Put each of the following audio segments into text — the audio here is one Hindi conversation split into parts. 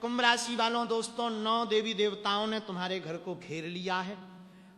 कुंभ राशि वालों दोस्तों, 9 देवी देवताओं ने तुम्हारे घर को घेर लिया है।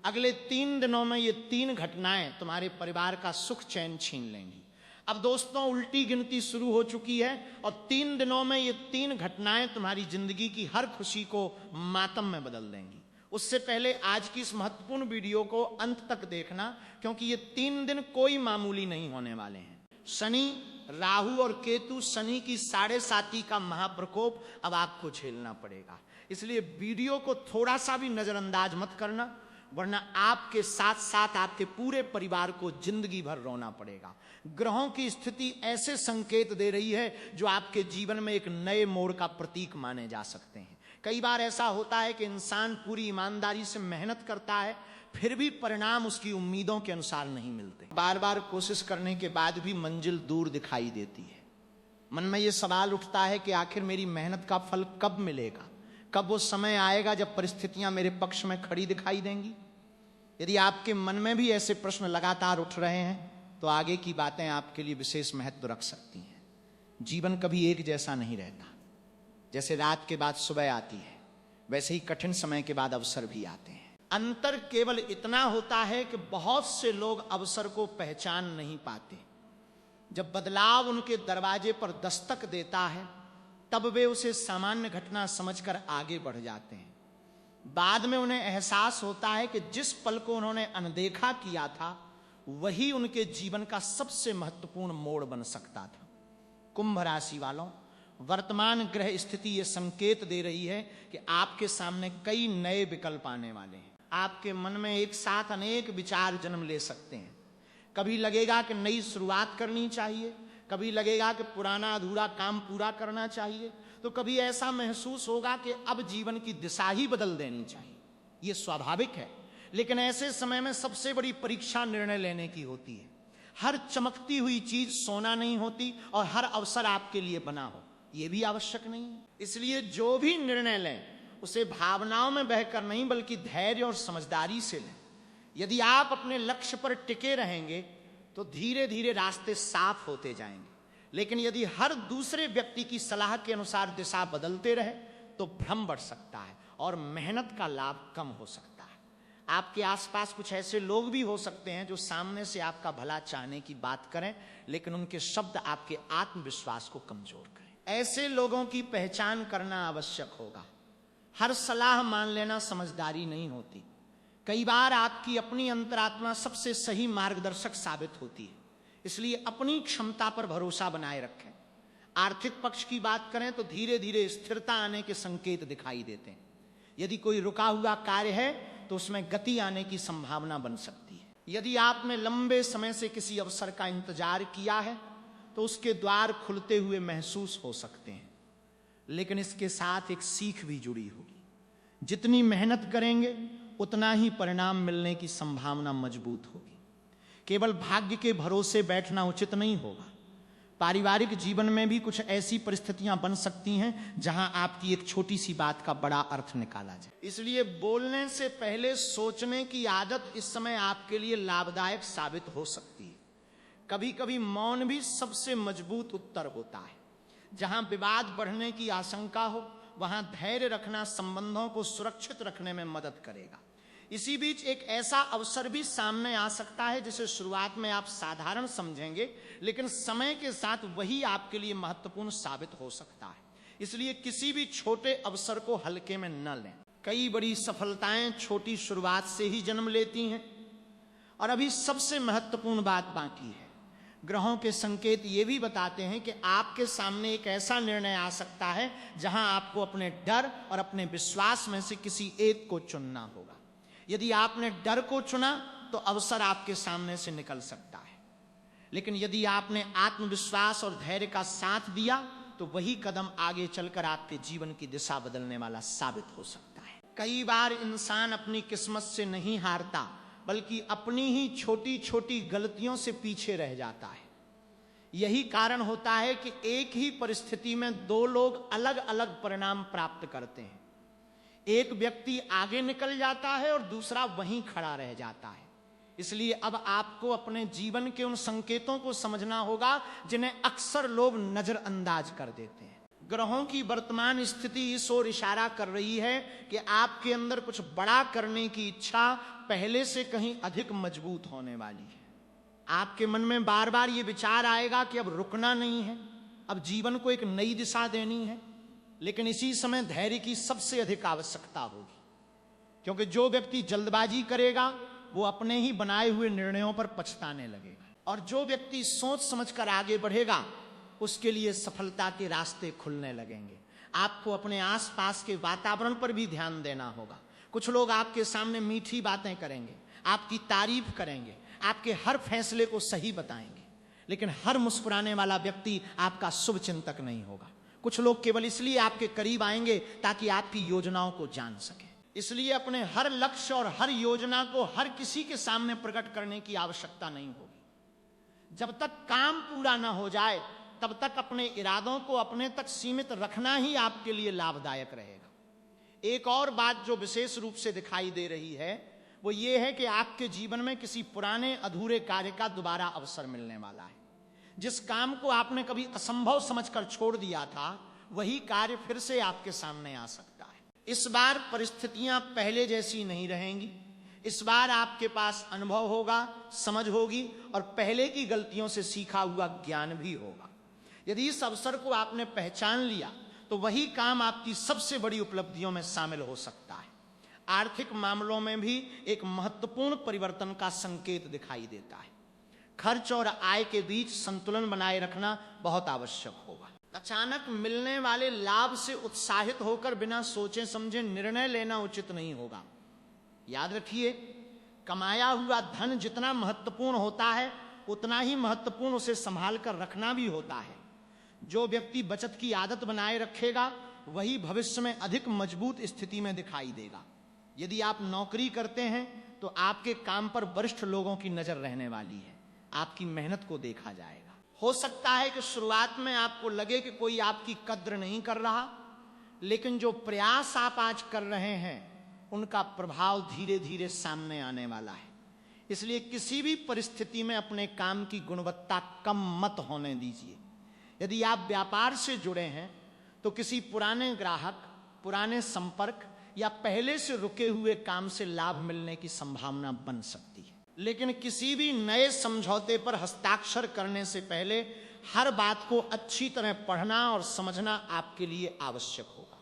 अगले 3 दिनों में ये 3 घटनाएं तुम्हारे परिवार का सुख चैन छीन लेंगी। अब दोस्तों उल्टी गिनती शुरू हो चुकी है और 3 दिनों में ये 3 घटनाएं तुम्हारी जिंदगी की हर खुशी को मातम में बदल देंगी। उससे पहले आज की इस महत्वपूर्ण वीडियो को अंत तक देखना, क्योंकि ये 3 दिन कोई मामूली नहीं होने वाले हैं। शनि, राहु और केतु, शनि की 7.5 का महाप्रकोप अब आपको झेलना पड़ेगा। इसलिए वीडियो को थोड़ा सा भी नजरअंदाज मत करना, वरना आपके साथ साथ आपके पूरे परिवार को जिंदगी भर रोना पड़ेगा। ग्रहों की स्थिति ऐसे संकेत दे रही है जो आपके जीवन में एक नए मोड़ का प्रतीक माने जा सकते हैं। कई बार ऐसा होता है कि इंसान पूरी ईमानदारी से मेहनत करता है, फिर भी परिणाम उसकी उम्मीदों के अनुसार नहीं मिलते। बार बार कोशिश करने के बाद भी मंजिल दूर दिखाई देती है। मन में ये सवाल उठता है कि आखिर मेरी मेहनत का फल कब मिलेगा, कब वो समय आएगा जब परिस्थितियां मेरे पक्ष में खड़ी दिखाई देंगी। यदि आपके मन में भी ऐसे प्रश्न लगातार उठ रहे हैं तो आगे की बातें आपके लिए विशेष महत्व रख सकती हैं। जीवन कभी एक जैसा नहीं रहता। जैसे रात के बाद सुबह आती है, वैसे ही कठिन समय के बाद अवसर भी आते हैं। अंतर केवल इतना होता है कि बहुत से लोग अवसर को पहचान नहीं पाते। जब बदलाव उनके दरवाजे पर दस्तक देता है तब वे उसे सामान्य घटना समझकर आगे बढ़ जाते हैं। बाद में उन्हें एहसास होता है कि जिस पल को उन्होंने अनदेखा किया था वही उनके जीवन का सबसे महत्वपूर्ण मोड़ बन सकता था। कुंभ राशि वालों, वर्तमान ग्रह स्थिति यह संकेत दे रही है कि आपके सामने कई नए विकल्प आने वाले हैं। आपके मन में एक साथ अनेक विचार जन्म ले सकते हैं। कभी लगेगा कि नई शुरुआत करनी चाहिए, कभी लगेगा कि पुराना अधूरा काम पूरा करना चाहिए, तो कभी ऐसा महसूस होगा कि अब जीवन की दिशा ही बदल देनी चाहिए। यह स्वाभाविक है, लेकिन ऐसे समय में सबसे बड़ी परीक्षा निर्णय लेने की होती है। हर चमकती हुई चीज सोना नहीं होती और हर अवसर आपके लिए बना हो यह भी आवश्यक नहीं है। इसलिए जो भी निर्णय लें उसे भावनाओं में बहकर नहीं बल्कि धैर्य और समझदारी से लें। यदि आप अपने लक्ष्य पर टिके रहेंगे तो धीरे धीरे रास्ते साफ होते जाएंगे, लेकिन यदि हर दूसरे व्यक्ति की सलाह के अनुसार दिशा बदलते रहे तो भ्रम बढ़ सकता है और मेहनत का लाभ कम हो सकता है। आपके आसपास कुछ ऐसे लोग भी हो सकते हैं जो सामने से आपका भला चाहने की बात करें, लेकिन उनके शब्द आपके आत्मविश्वास को कमजोर करें। ऐसे लोगों की पहचान करना आवश्यक होगा। हर सलाह मान लेना समझदारी नहीं होती। कई बार आपकी अपनी अंतरात्मा सबसे सही मार्गदर्शक साबित होती है। इसलिए अपनी क्षमता पर भरोसा बनाए रखें। आर्थिक पक्ष की बात करें तो धीरे धीरे स्थिरता आने के संकेत दिखाई देते हैं। यदि कोई रुका हुआ कार्य है तो उसमें गति आने की संभावना बन सकती है। यदि आपने लंबे समय से किसी अवसर का इंतजार किया है तो उसके द्वार खुलते हुए महसूस हो सकते हैं, लेकिन इसके साथ एक सीख भी जुड़ी होगी। जितनी मेहनत करेंगे उतना ही परिणाम मिलने की संभावना मजबूत होगी। केवल भाग्य के भरोसे बैठना उचित नहीं होगा। पारिवारिक जीवन में भी कुछ ऐसी परिस्थितियां बन सकती हैं जहां आपकी एक छोटी सी बात का बड़ा अर्थ निकाला जाए। इसलिए बोलने से पहले सोचने की आदत इस समय आपके लिए लाभदायक साबित हो सकती है। कभी कभी मौन भी सबसे मजबूत उत्तर होता है। जहां विवाद बढ़ने की आशंका हो वहां धैर्य रखना संबंधों को सुरक्षित रखने में मदद करेगा। इसी बीच एक ऐसा अवसर भी सामने आ सकता है जिसे शुरुआत में आप साधारण समझेंगे, लेकिन समय के साथ वही आपके लिए महत्वपूर्ण साबित हो सकता है। इसलिए किसी भी छोटे अवसर को हल्के में न लें। कई बड़ी सफलताएं छोटी शुरुआत से ही जन्म लेती हैं। और अभी सबसे महत्वपूर्ण बात बाकी है। ग्रहों के संकेत ये भी बताते हैं कि आपके सामने एक ऐसा निर्णय आ सकता है जहां आपको अपने डर और अपने विश्वास में से किसी एक को चुनना होगा। यदि आपने डर को चुना तो अवसर आपके सामने से निकल सकता है, लेकिन यदि आपने आत्मविश्वास और धैर्य का साथ दिया तो वही कदम आगे चलकर आपके जीवन की दिशा बदलने वाला साबित हो सकता है। कई बार इंसान अपनी किस्मत से नहीं हारता, बल्कि अपनी ही छोटी छोटी गलतियों से पीछे रह जाता है। यही कारण होता है कि एक ही परिस्थिति में 2 लोग अलग अलग परिणाम प्राप्त करते हैं। एक व्यक्ति आगे निकल जाता है और दूसरा वहीं खड़ा रह जाता है। इसलिए अब आपको अपने जीवन के उन संकेतों को समझना होगा जिन्हें अक्सर लोग नजरअंदाज कर देते हैं। ग्रहों की वर्तमान स्थिति इस ओर इशारा कर रही है कि आपके अंदर कुछ बड़ा करने की इच्छा पहले से कहीं अधिक मजबूत होने वाली है। आपके मन में बार बार ये विचार आएगा कि अब रुकना नहीं है, अब जीवन को एक नई दिशा देनी है। लेकिन इसी समय धैर्य की सबसे अधिक आवश्यकता होगी, क्योंकि जो व्यक्ति जल्दबाजी करेगा वो अपने ही बनाए हुए निर्णयों पर पछताने लगेगा, और जो व्यक्ति सोच समझकर आगे बढ़ेगा उसके लिए सफलता के रास्ते खुलने लगेंगे। आपको अपने आसपास के वातावरण पर भी ध्यान देना होगा। कुछ लोग आपके सामने मीठी बातें करेंगे, आपकी तारीफ करेंगे, आपके हर फैसले को सही बताएंगे, लेकिन हर मुस्कुराने वाला व्यक्ति आपका शुभ चिंतक नहीं होगा। कुछ लोग केवल इसलिए आपके करीब आएंगे ताकि आपकी योजनाओं को जान सके। इसलिए अपने हर लक्ष्य और हर योजना को हर किसी के सामने प्रकट करने की आवश्यकता नहीं होगी। जब तक काम पूरा ना हो जाए तब तक अपने इरादों को अपने तक सीमित रखना ही आपके लिए लाभदायक रहेगा। एक और बात जो विशेष रूप से दिखाई दे रही है वो ये है कि आपके जीवन में किसी पुराने अधूरे कार्य का दोबारा अवसर मिलने वाला है। जिस काम को आपने कभी असंभव समझकर छोड़ दिया था वही कार्य फिर से आपके सामने आ सकता है। इस बार परिस्थितियां पहले जैसी नहीं रहेंगी। इस बार आपके पास अनुभव होगा, समझ होगी और पहले की गलतियों से सीखा हुआ ज्ञान भी होगा। यदि इस अवसर को आपने पहचान लिया तो वही काम आपकी सबसे बड़ी उपलब्धियों में शामिल हो सकता है। आर्थिक मामलों में भी एक महत्वपूर्ण परिवर्तन का संकेत दिखाई देता है। खर्च और आय के बीच संतुलन बनाए रखना बहुत आवश्यक होगा। अचानक मिलने वाले लाभ से उत्साहित होकर बिना सोचे समझे निर्णय लेना उचित नहीं होगा। याद रखिए, कमाया हुआ धन जितना महत्वपूर्ण होता है उतना ही महत्वपूर्ण उसे संभाल कर रखना भी होता है। जो व्यक्ति बचत की आदत बनाए रखेगा वही भविष्य में अधिक मजबूत स्थिति में दिखाई देगा। यदि आप नौकरी करते हैं तो आपके काम पर वरिष्ठ लोगों की नजर रहने वाली है, आपकी मेहनत को देखा जाएगा। हो सकता है कि शुरुआत में आपको लगे कि कोई आपकी कद्र नहीं कर रहा, लेकिन जो प्रयास आप आज कर रहे हैं उनका प्रभाव धीरे धीरे सामने आने वाला है। इसलिए किसी भी परिस्थिति में अपने काम की गुणवत्ता कम मत होने दीजिए। यदि आप व्यापार से जुड़े हैं तो किसी पुराने ग्राहक, पुराने संपर्क या पहले से रुके हुए काम से लाभ मिलने की संभावना बन सकती है। लेकिन किसी भी नए समझौते पर हस्ताक्षर करने से पहले हर बात को अच्छी तरह पढ़ना और समझना आपके लिए आवश्यक होगा।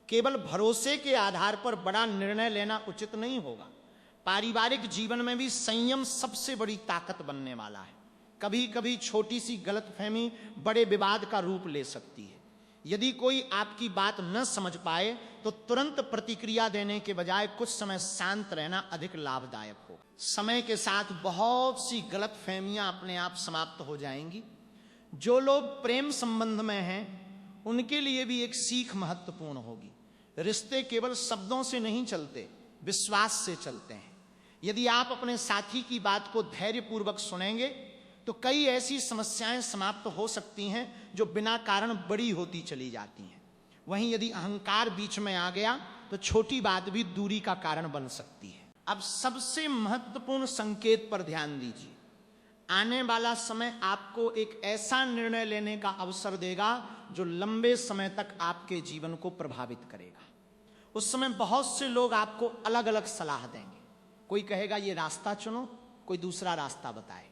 केवल भरोसे के आधार पर बड़ा निर्णय लेना उचित नहीं होगा। पारिवारिक जीवन में भी संयम सबसे बड़ी ताकत बनने वाला है। कभी कभी छोटी सी गलतफहमी बड़े विवाद का रूप ले सकती है। यदि कोई आपकी बात न समझ पाए तो तुरंत प्रतिक्रिया देने के बजाय कुछ समय शांत रहना अधिक लाभदायक होगा। समय के साथ बहुत सी गलतफहमियां अपने आप समाप्त हो जाएंगी। जो लोग प्रेम संबंध में हैं उनके लिए भी एक सीख महत्वपूर्ण होगी। रिश्ते केवल शब्दों से नहीं चलते, विश्वास से चलते हैं। यदि आप अपने साथी की बात को धैर्यपूर्वक सुनेंगे तो कई ऐसी समस्याएं समाप्त हो सकती हैं जो बिना कारण बड़ी होती चली जाती हैं। वहीं यदि अहंकार बीच में आ गया तो छोटी बात भी दूरी का कारण बन सकती है। अब सबसे महत्वपूर्ण संकेत पर ध्यान दीजिए। आने वाला समय आपको एक ऐसा निर्णय लेने का अवसर देगा जो लंबे समय तक आपके जीवन को प्रभावित करेगा। उस समय बहुत से लोग आपको अलग अलग सलाह देंगे। कोई कहेगा ये रास्ता चुनो, कोई दूसरा रास्ता बताएगा,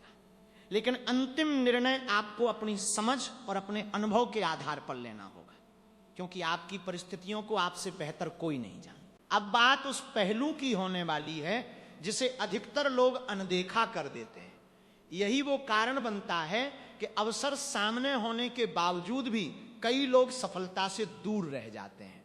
लेकिन अंतिम निर्णय आपको अपनी समझ और अपने अनुभव के आधार पर लेना होगा, क्योंकि आपकी परिस्थितियों को आपसे बेहतर कोई नहीं जानता। अब बात उस पहलू की होने वाली है जिसे अधिकतर लोग अनदेखा कर देते हैं। यही वो कारण बनता है कि अवसर सामने होने के बावजूद भी कई लोग सफलता से दूर रह जाते हैं।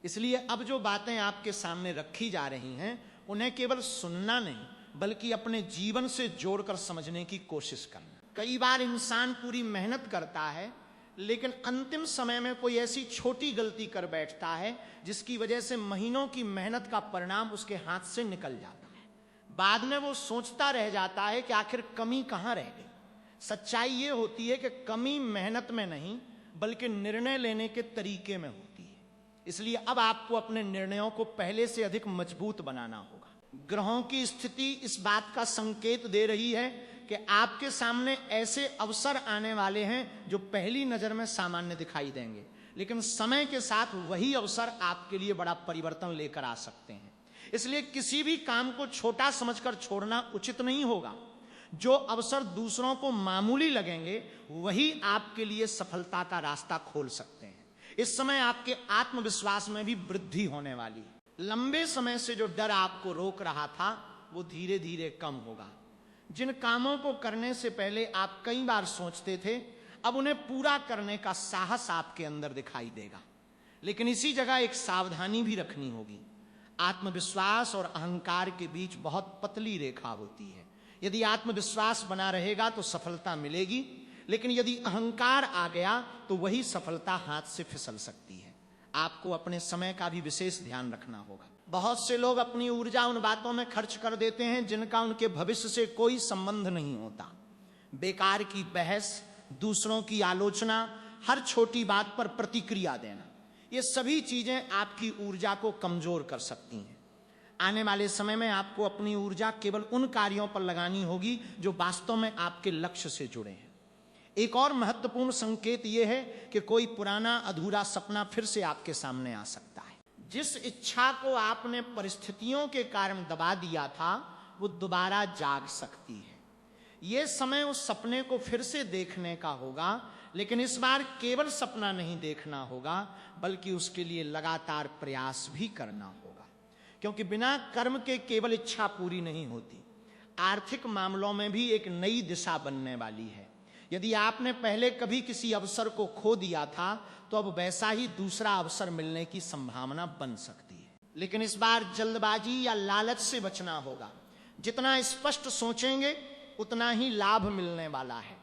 इसलिए अब जो बातें आपके सामने रखी जा रही हैं उन्हें केवल सुनना नहीं बल्कि अपने जीवन से जोड़कर समझने की कोशिश करना। कई बार इंसान पूरी मेहनत करता है लेकिन अंतिम समय में कोई ऐसी छोटी गलती कर बैठता है जिसकी वजह से महीनों की मेहनत का परिणाम उसके हाथ से निकल जाता है। बाद में वो सोचता रह जाता है कि आखिर कमी कहाँ रह गई। सच्चाई ये होती है कि कमी मेहनत में नहीं बल्कि निर्णय लेने के तरीके में होती है। इसलिए अब आपको अपने निर्णयों को पहले से अधिक मजबूत बनाना होगा। ग्रहों की स्थिति इस बात का संकेत दे रही है कि आपके सामने ऐसे अवसर आने वाले हैं जो पहली नजर में सामान्य दिखाई देंगे, लेकिन समय के साथ वही अवसर आपके लिए बड़ा परिवर्तन लेकर आ सकते हैं। इसलिए किसी भी काम को छोटा समझकर छोड़ना उचित नहीं होगा। जो अवसर दूसरों को मामूली लगेंगे वही आपके लिए सफलता का रास्ता खोल सकते हैं। इस समय आपके आत्मविश्वास में भी वृद्धि होने वाली है। लंबे समय से जो डर आपको रोक रहा था वो धीरे धीरे कम होगा। जिन कामों को करने से पहले आप कई बार सोचते थे, अब उन्हें पूरा करने का साहस आपके अंदर दिखाई देगा। लेकिन इसी जगह एक सावधानी भी रखनी होगी। आत्मविश्वास और अहंकार के बीच बहुत पतली रेखा होती है। यदि आत्मविश्वास बना रहेगा तो सफलता मिलेगी, लेकिन यदि अहंकार आ गया तो वही सफलता हाथ से फिसल सकती है। आपको अपने समय का भी विशेष ध्यान रखना होगा। बहुत से लोग अपनी ऊर्जा उन बातों में खर्च कर देते हैं जिनका उनके भविष्य से कोई संबंध नहीं होता। बेकार की बहस, दूसरों की आलोचना, हर छोटी बात पर प्रतिक्रिया देना, ये सभी चीजें आपकी ऊर्जा को कमजोर कर सकती हैं। आने वाले समय में आपको अपनी ऊर्जा केवल उन कार्यों पर लगानी होगी जो वास्तव में आपके लक्ष्य से जुड़े हैं। एक और महत्वपूर्ण संकेत यह है कि कोई पुराना अधूरा सपना फिर से आपके सामने आ सकता है। जिस इच्छा को आपने परिस्थितियों के कारण दबा दिया था वो दोबारा जाग सकती है। यह समय उस सपने को फिर से देखने का होगा, लेकिन इस बार केवल सपना नहीं देखना होगा बल्कि उसके लिए लगातार प्रयास भी करना होगा, क्योंकि बिना कर्म के केवल इच्छा पूरी नहीं होती। आर्थिक मामलों में भी एक नई दिशा बनने वाली है। यदि आपने पहले कभी किसी अवसर को खो दिया था तो अब वैसा ही दूसरा अवसर मिलने की संभावना बन सकती है। लेकिन इस बार जल्दबाजी या लालच से बचना होगा। जितना स्पष्ट सोचेंगे उतना ही लाभ मिलने वाला है।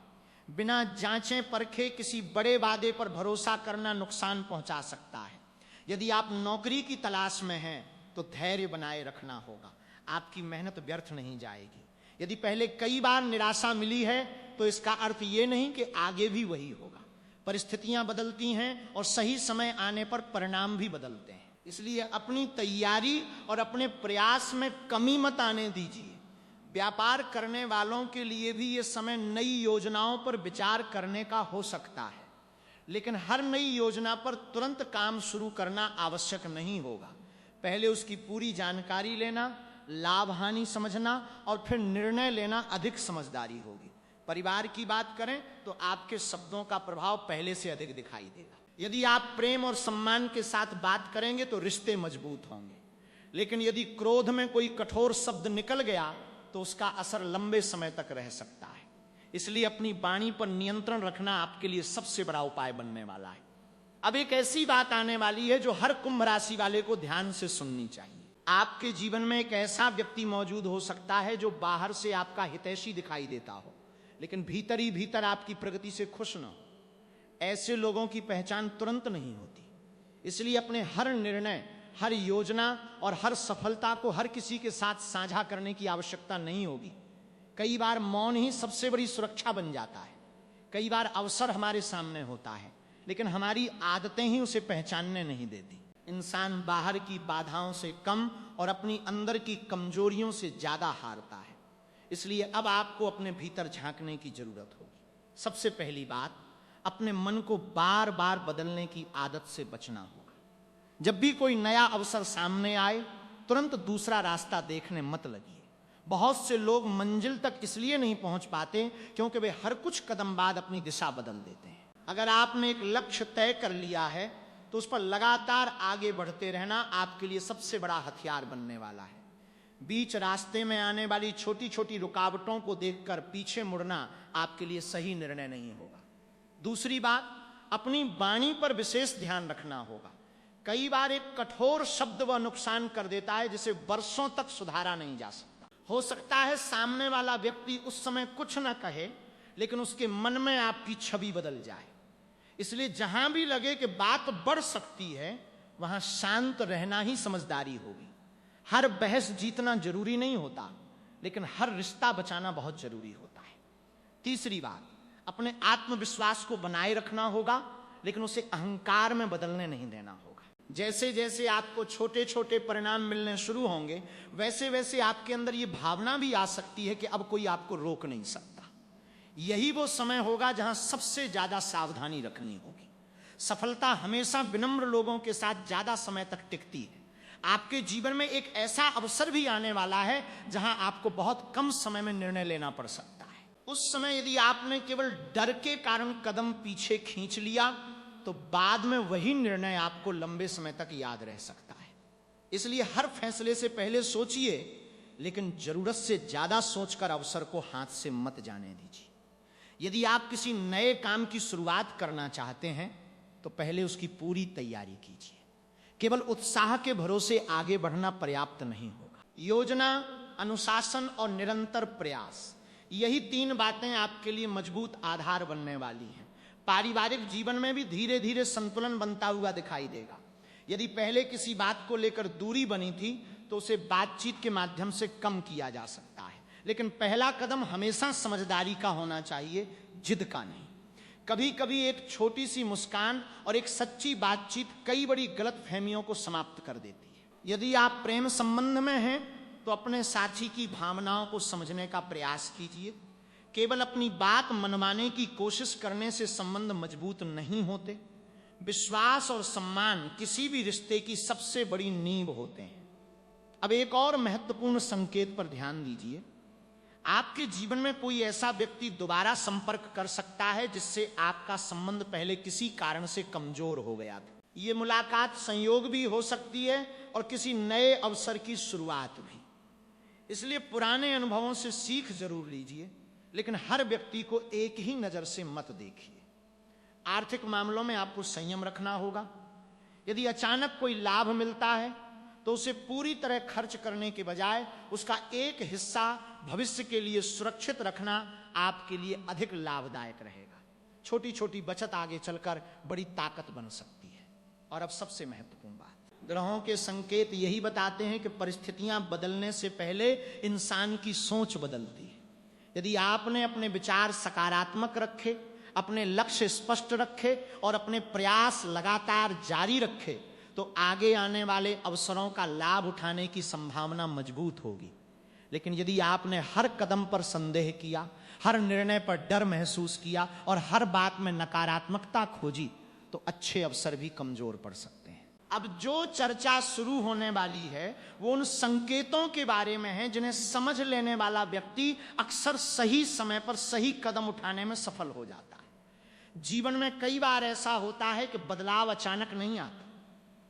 बिना जांचे परखे किसी बड़े वादे पर भरोसा करना नुकसान पहुंचा सकता है। यदि आप नौकरी की तलाश में हैं तो धैर्य बनाए रखना होगा। आपकी मेहनत व्यर्थ नहीं जाएगी। यदि पहले कई बार निराशा मिली है तो इसका अर्थ ये नहीं कि आगे भी वही होगा। परिस्थितियां बदलती हैं और सही समय आने पर परिणाम भी बदलते हैं। इसलिए अपनी तैयारी और अपने प्रयास में कमी मत आने दीजिए। व्यापार करने वालों के लिए भी ये समय नई योजनाओं पर विचार करने का हो सकता है, लेकिन हर नई योजना पर तुरंत काम शुरू करना आवश्यक नहीं होगा। पहले उसकी पूरी जानकारी लेना, लाभ हानि समझना और फिर निर्णय लेना अधिक समझदारी होगी। परिवार की बात करें तो आपके शब्दों का प्रभाव पहले से अधिक दिखाई देगा। यदि आप प्रेम और सम्मान के साथ बात करेंगे तो रिश्ते मजबूत होंगे, लेकिन यदि क्रोध में कोई कठोर शब्द निकल गया तो उसका असर लंबे समय तक रह सकता है। इसलिए अपनी वाणी पर नियंत्रण रखना आपके लिए सबसे बड़ा उपाय बनने वाला है। अब एक ऐसी बात आने वाली है जो हर कुंभ राशि वाले को ध्यान से सुननी चाहिए। आपके जीवन में एक ऐसा व्यक्ति मौजूद हो सकता है जो बाहर से आपका हितैषी दिखाई देता हो, लेकिन भीतर ही भीतर आपकी प्रगति से खुश न हो। ऐसे लोगों की पहचान तुरंत नहीं होती। इसलिए अपने हर निर्णय, हर योजना और हर सफलता को हर किसी के साथ साझा करने की आवश्यकता नहीं होगी। कई बार मौन ही सबसे बड़ी सुरक्षा बन जाता है। कई बार अवसर हमारे सामने होता है, लेकिन हमारी आदतें ही उसे पहचानने नहीं देती। इंसान बाहर की बाधाओं से कम और अपनी अंदर की कमजोरियों से ज्यादा हारता है। इसलिए अब आपको अपने भीतर झांकने की जरूरत होगी। सबसे पहली बात, अपने मन को बार बार बदलने की आदत से बचना होगा। जब भी कोई नया अवसर सामने आए तुरंत दूसरा रास्ता देखने मत लगिए। बहुत से लोग मंजिल तक इसलिए नहीं पहुंच पाते क्योंकि वे हर कुछ कदम बाद अपनी दिशा बदल देते हैं। अगर आपने एक लक्ष्य तय कर लिया है तो उस पर लगातार आगे बढ़ते रहना आपके लिए सबसे बड़ा हथियार बनने वाला है। बीच रास्ते में आने वाली छोटी छोटी रुकावटों को देखकर पीछे मुड़ना आपके लिए सही निर्णय नहीं होगा। दूसरी बात, अपनी वाणी पर विशेष ध्यान रखना होगा। कई बार एक कठोर शब्द वह नुकसान कर देता है जिसे वर्षों तक सुधारा नहीं जा सकता। हो सकता है सामने वाला व्यक्ति उस समय कुछ न कहे, लेकिन उसके मन में आपकी छवि बदल जाए। इसलिए जहां भी लगे कि बात बढ़ सकती है वहां शांत रहना ही समझदारी होगी। हर बहस जीतना जरूरी नहीं होता, लेकिन हर रिश्ता बचाना बहुत जरूरी होता है। तीसरी बात, अपने आत्मविश्वास को बनाए रखना होगा, लेकिन उसे अहंकार में बदलने नहीं देना होगा। जैसे जैसे आपको छोटे छोटे परिणाम मिलने शुरू होंगे वैसे वैसे आपके अंदर ये भावना भी आ सकती है कि अब कोई आपको रोक नहीं सकता। यही वो समय होगा जहां सबसे ज्यादा सावधानी रखनी होगी। सफलता हमेशा विनम्र लोगों के साथ ज्यादा समय तक टिकती है। आपके जीवन में एक ऐसा अवसर भी आने वाला है जहां आपको बहुत कम समय में निर्णय लेना पड़ सकता है। उस समय यदि आपने केवल डर के कारण कदम पीछे खींच लिया तो बाद में वही निर्णय आपको लंबे समय तक याद रह सकता है। इसलिए हर फैसले से पहले सोचिए, लेकिन जरूरत से ज्यादा सोचकर अवसर को हाथ से मत जाने दीजिए। यदि आप किसी नए काम की शुरुआत करना चाहते हैं तो पहले उसकी पूरी तैयारी कीजिए। केवल उत्साह के भरोसे आगे बढ़ना पर्याप्त नहीं होगा। योजना, अनुशासन और निरंतर प्रयास, यही 3 बातें आपके लिए मजबूत आधार बनने वाली हैं। पारिवारिक जीवन में भी धीरे धीरे संतुलन बनता हुआ दिखाई देगा। यदि पहले किसी बात को लेकर दूरी बनी थी तो उसे बातचीत के माध्यम से कम किया जा सकता है, लेकिन पहला कदम हमेशा समझदारी का होना चाहिए, जिद का नहीं। कभी कभी एक छोटी सी मुस्कान और एक सच्ची बातचीत कई बड़ी गलतफहमियों को समाप्त कर देती है। यदि आप प्रेम संबंध में हैं तो अपने साथी की भावनाओं को समझने का प्रयास कीजिए। केवल अपनी बात मनवाने की कोशिश करने से संबंध मजबूत नहीं होते। विश्वास और सम्मान किसी भी रिश्ते की सबसे बड़ी नींव होते हैं। अब एक और महत्वपूर्ण संकेत पर ध्यान दीजिए। आपके जीवन में कोई ऐसा व्यक्ति दोबारा संपर्क कर सकता है जिससे आपका संबंध पहले किसी कारण से कमजोर हो गया था। ये मुलाकात संयोग भी हो सकती है और किसी नए अवसर की शुरुआत भी। इसलिए पुराने अनुभवों से सीख जरूर लीजिए, लेकिन हर व्यक्ति को एक ही नजर से मत देखिए। आर्थिक मामलों में आपको संयम रखना होगा। यदि अचानक कोई लाभ मिलता है तो उसे पूरी तरह खर्च करने के बजाय उसका एक हिस्सा भविष्य के लिए सुरक्षित रखना आपके लिए अधिक लाभदायक रहेगा। छोटी छोटी बचत आगे चलकर बड़ी ताकत बन सकती है। और अब सबसे महत्वपूर्ण बात, ग्रहों के संकेत यही बताते हैं कि परिस्थितियां बदलने से पहले इंसान की सोच बदलती है। यदि आपने अपने विचार सकारात्मक रखे, अपने लक्ष्य स्पष्ट रखे और अपने प्रयास लगातार जारी रखे तो आगे आने वाले अवसरों का लाभ उठाने की संभावना मजबूत होगी। लेकिन यदि आपने हर कदम पर संदेह किया, हर निर्णय पर डर महसूस किया और हर बात में नकारात्मकता खोजी तो अच्छे अवसर भी कमजोर पड़ सकते हैं। अब जो चर्चा शुरू होने वाली है वो उन संकेतों के बारे में है जिन्हें समझ लेने वाला व्यक्ति अक्सर सही समय पर सही कदम उठाने में सफल हो जाता है। जीवन में कई बार ऐसा होता है कि बदलाव अचानक नहीं आता,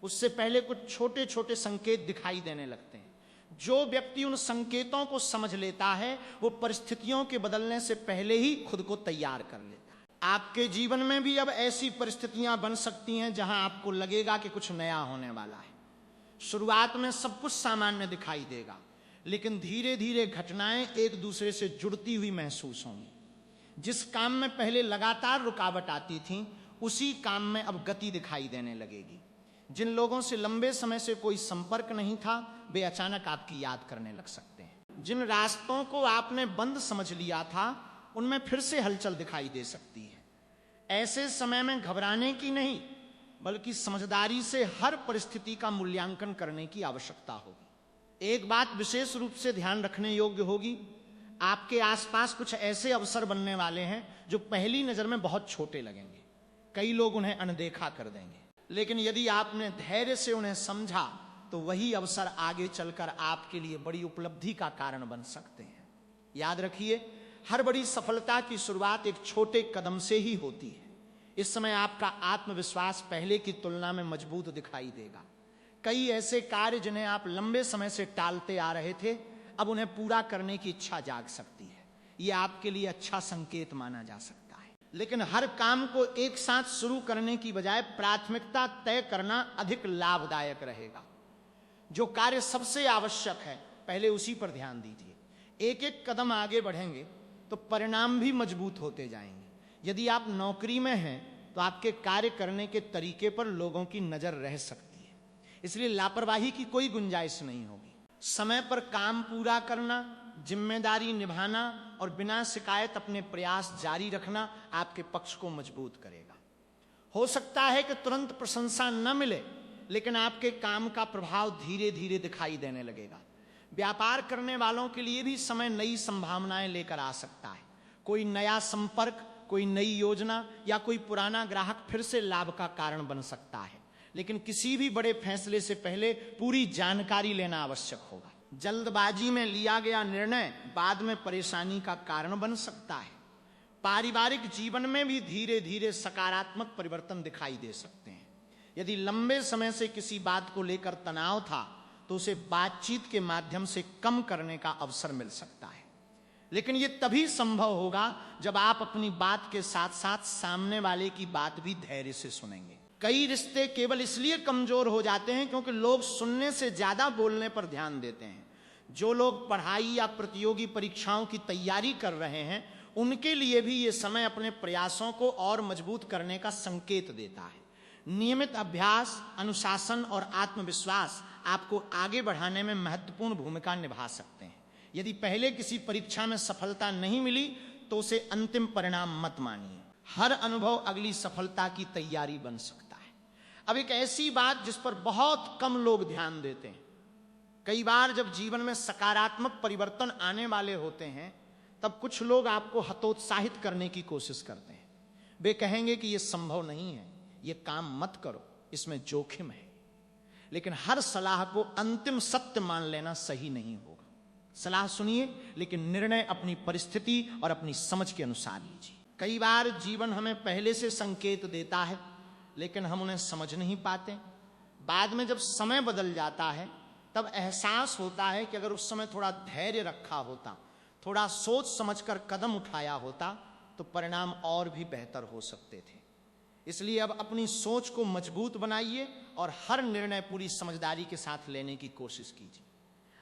उससे पहले कुछ छोटे छोटे संकेत दिखाई देने लगते हैं। जो व्यक्ति उन संकेतों को समझ लेता है वो परिस्थितियों के बदलने से पहले ही खुद को तैयार कर लेता है। आपके जीवन में भी अब ऐसी परिस्थितियां बन सकती हैं जहां आपको लगेगा कि कुछ नया होने वाला है। शुरुआत में सब कुछ सामान्य दिखाई देगा, लेकिन धीरे धीरे घटनाएं एक दूसरे से जुड़ती हुई महसूस होंगी। जिस काम में पहले लगातार रुकावट आती थी उसी काम में अब गति दिखाई देने लगेगी। जिन लोगों से लंबे समय से कोई संपर्क नहीं था वे अचानक आपकी याद करने लग सकते हैं। जिन रास्तों को आपने बंद समझ लिया था उनमें फिर से हलचल दिखाई दे सकती है। ऐसे समय में घबराने की नहीं बल्कि समझदारी से हर परिस्थिति का मूल्यांकन करने की आवश्यकता होगी। एक बात विशेष रूप से ध्यान रखने योग्य होगी, आपके आसपास कुछ ऐसे अवसर बनने वाले हैं जो पहली नजर में बहुत छोटे लगेंगे। कई लोग उन्हें अनदेखा कर देंगे, लेकिन यदि आपने धैर्य से उन्हें समझा तो वही अवसर आगे चलकर आपके लिए बड़ी उपलब्धि का कारण बन सकते हैं। याद रखिए, हर बड़ी सफलता की शुरुआत एक छोटे कदम से ही होती है। इस समय आपका आत्मविश्वास पहले की तुलना में मजबूत दिखाई देगा। कई ऐसे कार्य जिन्हें आप लंबे समय से टालते आ रहे थे अब उन्हें पूरा करने की इच्छा जाग सकती है। यह आपके लिए अच्छा संकेत माना जा सकता है। लेकिन हर काम को एक साथ शुरू करने की बजाय प्राथमिकता तय करना अधिक लाभदायक रहेगा। जो कार्य सबसे आवश्यक है पहले उसी पर ध्यान दीजिए। एक एक कदम आगे बढ़ेंगे तो परिणाम भी मजबूत होते जाएंगे। यदि आप नौकरी में हैं तो आपके कार्य करने के तरीके पर लोगों की नजर रह सकती है, इसलिए लापरवाही की कोई गुंजाइश नहीं होगी। समय पर काम पूरा करना, जिम्मेदारी निभाना और बिना शिकायत अपने प्रयास जारी रखना आपके पक्ष को मजबूत करेगा। हो सकता है कि तुरंत प्रशंसा न मिले, लेकिन आपके काम का प्रभाव धीरे धीरे दिखाई देने लगेगा। व्यापार करने वालों के लिए भी समय नई संभावनाएं लेकर आ सकता है। कोई नया संपर्क कोई नई योजना या कोई पुराना ग्राहक फिर से लाभ का कारण बन सकता है। लेकिन किसी भी बड़े फैसले से पहले पूरी जानकारी लेना आवश्यक होगा। जल्दबाजी में लिया गया निर्णय बाद में परेशानी का कारण बन सकता है। पारिवारिक जीवन में भी धीरे धीरे सकारात्मक परिवर्तन दिखाई दे सकते हैं। यदि लंबे समय से किसी बात को लेकर तनाव था तो उसे बातचीत के माध्यम से कम करने का अवसर मिल सकता है। लेकिन यह तभी संभव होगा जब आप अपनी बात के साथ साथ सामने वाले की बात भी धैर्य से सुनेंगे। कई रिश्ते केवल इसलिए कमजोर हो जाते हैं क्योंकि लोग सुनने से ज्यादा बोलने पर ध्यान देते हैं। जो लोग पढ़ाई या प्रतियोगी परीक्षाओं की तैयारी कर रहे हैं उनके लिए भी ये समय अपने प्रयासों को और मजबूत करने का संकेत देता है। नियमित अभ्यास, अनुशासन और आत्मविश्वास आपको आगे बढ़ाने में महत्वपूर्ण भूमिका निभा सकते हैं। यदि पहले किसी परीक्षा में सफलता नहीं मिली तो उसे अंतिम परिणाम मत मानिए। हर अनुभव अगली सफलता की तैयारी बन सकता है। अब एक ऐसी बात जिस पर बहुत कम लोग ध्यान देते हैं, कई बार जब जीवन में सकारात्मक परिवर्तन आने वाले होते हैं तब कुछ लोग आपको हतोत्साहित करने की कोशिश करते हैं। वे कहेंगे कि यह संभव नहीं है, यह काम मत करो, इसमें जोखिम है। लेकिन हर सलाह को अंतिम सत्य मान लेना सही नहीं होगा। सलाह सुनिए लेकिन निर्णय अपनी परिस्थिति और अपनी समझ के अनुसार लीजिए। कई बार जीवन हमें पहले से संकेत देता है लेकिन हम उन्हें समझ नहीं पाते। बाद में जब समय बदल जाता है तब एहसास होता है कि अगर उस समय थोड़ा धैर्य रखा होता, थोड़ा सोच समझकर कदम उठाया होता तो परिणाम और भी बेहतर हो सकते थे। इसलिए अब अपनी सोच को मजबूत बनाइए और हर निर्णय पूरी समझदारी के साथ लेने की कोशिश कीजिए।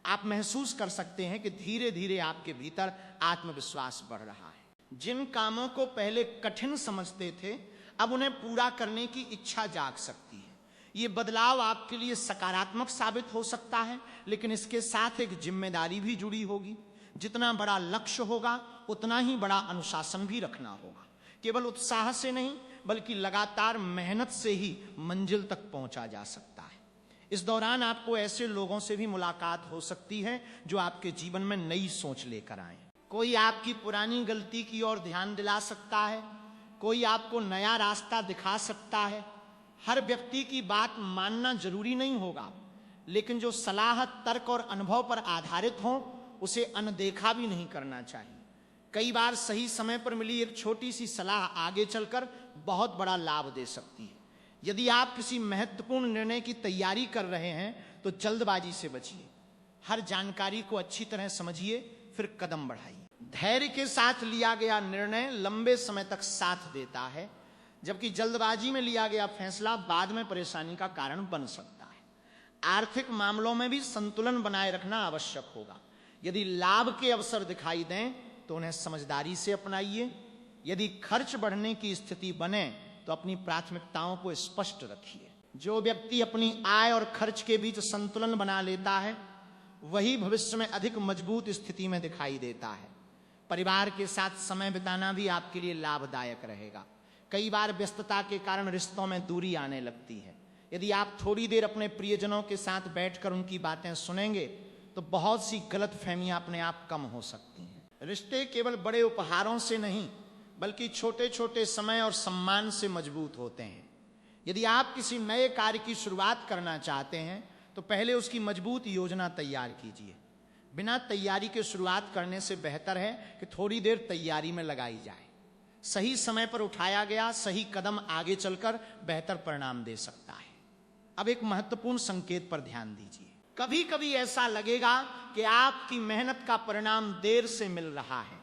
आप महसूस कर सकते हैं कि धीरे धीरे आपके भीतर आत्मविश्वास बढ़ रहा है। जिन कामों को पहले कठिन समझते थे अब उन्हें पूरा करने की इच्छा जाग सकती है। ये बदलाव आपके लिए सकारात्मक साबित हो सकता है, लेकिन इसके साथ एक जिम्मेदारी भी जुड़ी होगी। जितना बड़ा लक्ष्य होगा उतना ही बड़ा अनुशासन भी रखना होगा। केवल उत्साह से नहीं बल्कि लगातार मेहनत से ही मंजिल तक पहुंचा जा सकता है। इस दौरान आपको ऐसे लोगों से भी मुलाकात हो सकती है जो आपके जीवन में नई सोच लेकर आए। कोई आपकी पुरानी गलती की ओर ध्यान दिला सकता है, कोई आपको नया रास्ता दिखा सकता है। हर व्यक्ति की बात मानना जरूरी नहीं होगा, लेकिन जो सलाह तर्क और अनुभव पर आधारित हो उसे अनदेखा भी नहीं करना चाहिए। कई बार सही समय पर मिली एक छोटी सी सलाह आगे चलकर बहुत बड़ा लाभ दे सकती है। यदि आप किसी महत्वपूर्ण निर्णय की तैयारी कर रहे हैं तो जल्दबाजी से बचिए। हर जानकारी को अच्छी तरह समझिए फिर कदम बढ़ाइए। धैर्य के साथ लिया गया निर्णय लंबे समय तक साथ देता है, जबकि जल्दबाजी में लिया गया फैसला बाद में परेशानी का कारण बन सकता है। आर्थिक मामलों में भी संतुलन बनाए रखना आवश्यक होगा। यदि लाभ के अवसर दिखाई दें तो उन्हें समझदारी से अपनाइए। यदि खर्च बढ़ने की स्थिति बने तो अपनी प्राथमिकताओं को स्पष्ट रखिए। जो व्यक्ति अपनी आय और खर्च के बीच संतुलन बना लेता है वही भविष्य में अधिक मजबूत स्थिति में दिखाई देता है। परिवार के साथ समय बिताना भी आपके लिए लाभदायक रहेगा। कई बार व्यस्तता के कारण रिश्तों में दूरी आने लगती है। यदि आप थोड़ी देर अपने प्रियजनों के साथ बैठकर उनकी बातें सुनेंगे तो बहुत सी गलतफहमियां अपने आप कम हो सकती हैं। रिश्ते केवल बड़े उपहारों से नहीं बल्कि छोटे छोटे समय और सम्मान से मजबूत होते हैं। यदि आप किसी नए कार्य की शुरुआत करना चाहते हैं तो पहले उसकी मजबूत योजना तैयार कीजिए। बिना तैयारी के शुरुआत करने से बेहतर है कि थोड़ी देर तैयारी में लगाई जाए। सही समय पर उठाया गया सही कदम आगे चलकर बेहतर परिणाम दे सकता है। अब एक महत्वपूर्ण संकेत पर ध्यान दीजिए। कभी कभी ऐसा लगेगा कि आपकी मेहनत का परिणाम देर से मिल रहा है।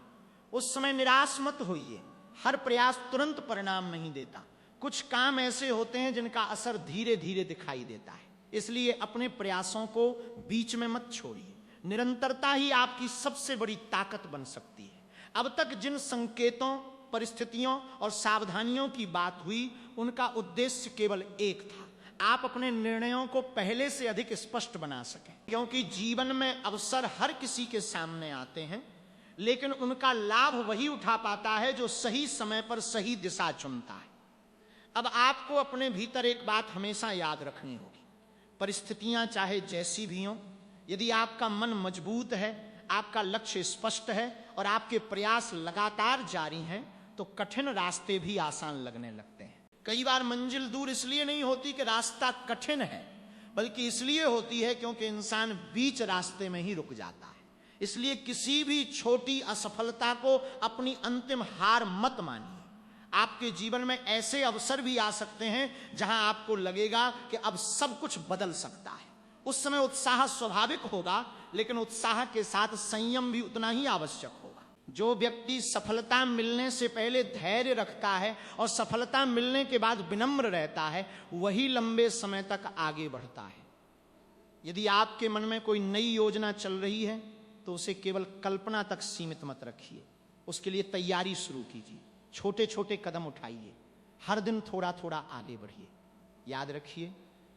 उस समय निराश मत होइए। हर प्रयास तुरंत परिणाम नहीं देता। कुछ काम ऐसे होते हैं जिनका असर धीरे धीरे दिखाई देता है। इसलिए अपने प्रयासों को बीच में मत छोड़िए। निरंतरता ही आपकी सबसे बड़ी ताकत बन सकती है। अब तक जिन संकेतों, परिस्थितियों और सावधानियों की बात हुई उनका उद्देश्य केवल एक था, आप अपने निर्णयों को पहले से अधिक स्पष्ट बना सकें। क्योंकि जीवन में अवसर हर किसी के सामने आते हैं, लेकिन उनका लाभ वही उठा पाता है जो सही समय पर सही दिशा चुनता है। अब आपको अपने भीतर एक बात हमेशा याद रखनी होगी। परिस्थितियां चाहे जैसी भी हों, यदि आपका मन मजबूत है, आपका लक्ष्य स्पष्ट है और आपके प्रयास लगातार जारी हैं तो कठिन रास्ते भी आसान लगने लगते हैं। कई बार मंजिल दूर इसलिए नहीं होती कि रास्ता कठिन है, बल्कि इसलिए होती है क्योंकि इंसान बीच रास्ते में ही रुक जाता है। इसलिए किसी भी छोटी असफलता को अपनी अंतिम हार मत मानिए। आपके जीवन में ऐसे अवसर भी आ सकते हैं जहां आपको लगेगा कि अब सब कुछ बदल सकता है। उस समय उत्साह स्वाभाविक होगा, लेकिन उत्साह के साथ संयम भी उतना ही आवश्यक होगा। जो व्यक्ति सफलता मिलने से पहले धैर्य रखता है और सफलता मिलने के बाद विनम्र रहता है, वही लंबे समय तक आगे बढ़ता है। यदि आपके मन में कोई नई योजना चल रही है तो उसे केवल कल्पना तक सीमित मत रखिए, उसके लिए तैयारी शुरू कीजिए। छोटे छोटे कदम उठाइए, हर दिन थोड़ा थोड़ा आगे बढ़िए। याद रखिए,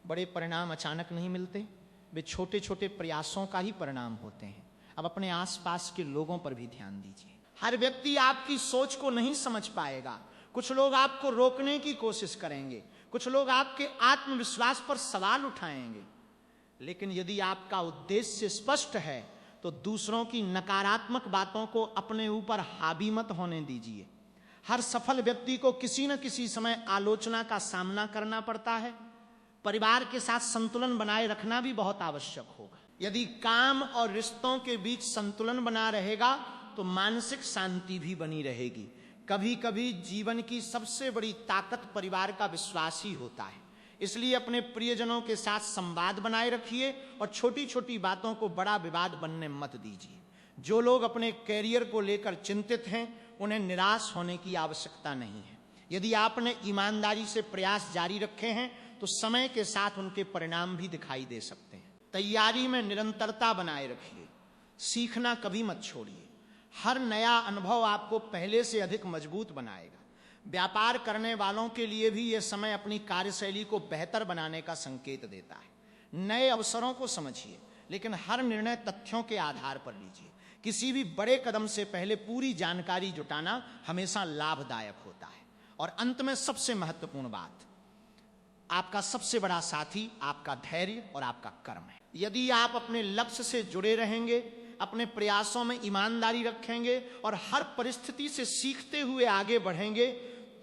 बड़े परिणाम अचानक नहीं मिलते, वे छोटे छोटे प्रयासों का ही परिणाम होते हैं। अब अपने आसपास के लोगों पर भी ध्यान दीजिए। हर व्यक्ति आपकी सोच को नहीं समझ पाएगा। कुछ लोग आपको रोकने की कोशिश करेंगे, कुछ लोग आपके आत्मविश्वास पर सवाल उठाएंगे, लेकिन यदि आपका उद्देश्य स्पष्ट है तो दूसरों की नकारात्मक बातों को अपने ऊपर हावी मत होने दीजिए। हर सफल व्यक्ति को किसी न किसी समय आलोचना का सामना करना पड़ता है। परिवार के साथ संतुलन बनाए रखना भी बहुत आवश्यक होगा। यदि काम और रिश्तों के बीच संतुलन बना रहेगा तो मानसिक शांति भी बनी रहेगी। कभी कभी जीवन की सबसे बड़ी ताकत परिवार का विश्वास ही होता है। इसलिए अपने प्रियजनों के साथ संवाद बनाए रखिए और छोटी छोटी बातों को बड़ा विवाद बनने मत दीजिए। जो लोग अपने कैरियर को लेकर चिंतित हैं, उन्हें निराश होने की आवश्यकता नहीं है। यदि आपने ईमानदारी से प्रयास जारी रखे हैं तो समय के साथ उनके परिणाम भी दिखाई दे सकते हैं। तैयारी में निरंतरता बनाए रखिए, सीखना कभी मत छोड़िए। हर नया अनुभव आपको पहले से अधिक मजबूत बनाएगा। व्यापार करने वालों के लिए भी यह समय अपनी कार्यशैली को बेहतर बनाने का संकेत देता है। नए अवसरों को समझिए, लेकिन हर निर्णय तथ्यों के आधार पर लीजिए। किसी भी बड़े कदम से पहले पूरी जानकारी जुटाना हमेशा लाभदायक होता है। और अंत में सबसे महत्वपूर्ण बात, आपका सबसे बड़ा साथी आपका धैर्य और आपका कर्म है। यदि आप अपने लक्ष्य से जुड़े रहेंगे, अपने प्रयासों में ईमानदारी रखेंगे और हर परिस्थिति से सीखते हुए आगे बढ़ेंगे,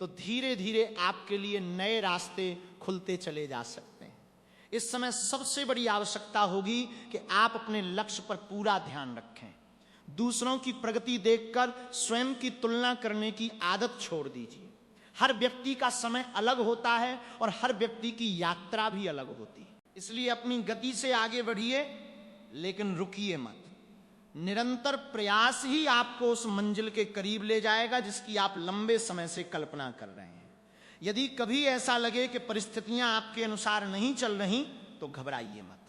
तो धीरे धीरे आपके लिए नए रास्ते खुलते चले जा सकते हैं। इस समय सबसे बड़ी आवश्यकता होगी कि आप अपने लक्ष्य पर पूरा ध्यान रखें। दूसरों की प्रगति देखकर स्वयं की तुलना करने की आदत छोड़ दीजिए। हर व्यक्ति का समय अलग होता है और हर व्यक्ति की यात्रा भी अलग होती है। इसलिए अपनी गति से आगे बढ़िए, लेकिन रुकिए मत। निरंतर प्रयास ही आपको उस मंजिल के करीब ले जाएगा जिसकी आप लंबे समय से कल्पना कर रहे हैं। यदि कभी ऐसा लगे कि परिस्थितियां आपके अनुसार नहीं चल रही, तो घबराइए मत।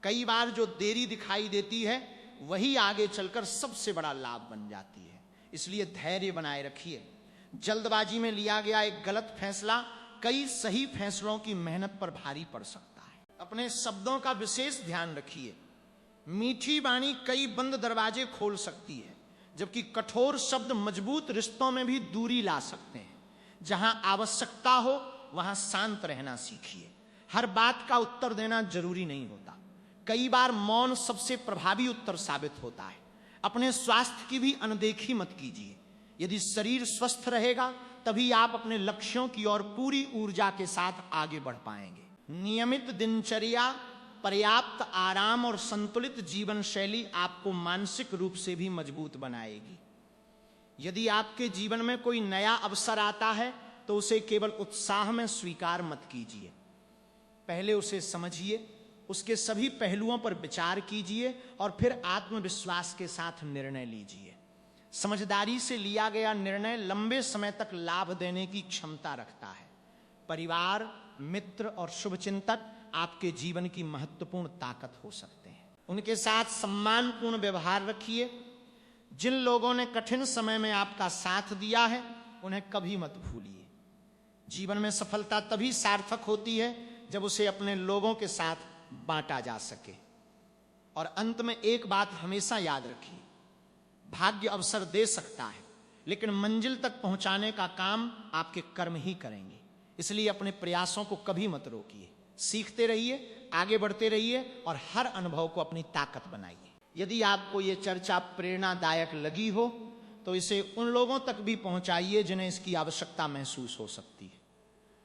कई बार जो देरी दिखाई देती है वही आगे चलकर सबसे बड़ा लाभ बन जाती है। इसलिए धैर्य बनाए रखिए। जल्दबाजी में लिया गया एक गलत फैसला कई सही फैसलों की मेहनत पर भारी पड़ सकता है। अपने शब्दों का विशेष ध्यान रखिए। मीठी वाणी कई बंद दरवाजे खोल सकती है, जबकि कठोर शब्द मजबूत रिश्तों में भी दूरी ला सकते हैं। जहां आवश्यकता हो वहां शांत रहना सीखिए। हर बात का उत्तर देना जरूरी नहीं होता। कई बार मौन सबसे प्रभावी उत्तर साबित होता है। अपने स्वास्थ्य की भी अनदेखी मत कीजिए। यदि शरीर स्वस्थ रहेगा तभी आप अपने लक्ष्यों की ओर पूरी ऊर्जा के साथ आगे बढ़ पाएंगे। नियमित दिनचर्या, पर्याप्त आराम और संतुलित जीवन शैली आपको मानसिक रूप से भी मजबूत बनाएगी। यदि आपके जीवन में कोई नया अवसर आता है तो उसे केवल उत्साह में स्वीकार मत कीजिए। पहले उसे समझिए, उसके सभी पहलुओं पर विचार कीजिए और फिर आत्मविश्वास के साथ निर्णय लीजिए। समझदारी से लिया गया निर्णय लंबे समय तक लाभ देने की क्षमता रखता है। परिवार, मित्र और शुभचिंतक आपके जीवन की महत्वपूर्ण ताकत हो सकते हैं। उनके साथ सम्मानपूर्ण व्यवहार रखिए। जिन लोगों ने कठिन समय में आपका साथ दिया है उन्हें कभी मत भूलिए। जीवन में सफलता तभी सार्थक होती है जब उसे अपने लोगों के साथ बांटा जा सके। और अंत में एक बात हमेशा याद रखिए, भाग्य अवसर दे सकता है, लेकिन मंजिल तक पहुंचाने का काम आपके कर्म ही करेंगे। इसलिए अपने प्रयासों को कभी मत रोकिए। सीखते रहिए, आगे बढ़ते रहिए और हर अनुभव को अपनी ताकत बनाइए। यदि आपको ये चर्चा प्रेरणादायक लगी हो तो इसे उन लोगों तक भी पहुंचाइए जिन्हें इसकी आवश्यकता महसूस हो सकती है।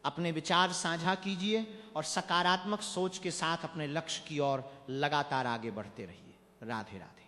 अपने विचार साझा कीजिए और सकारात्मक सोच के साथ अपने लक्ष्य की ओर लगातार आगे बढ़ते रहिए। राधे राधे।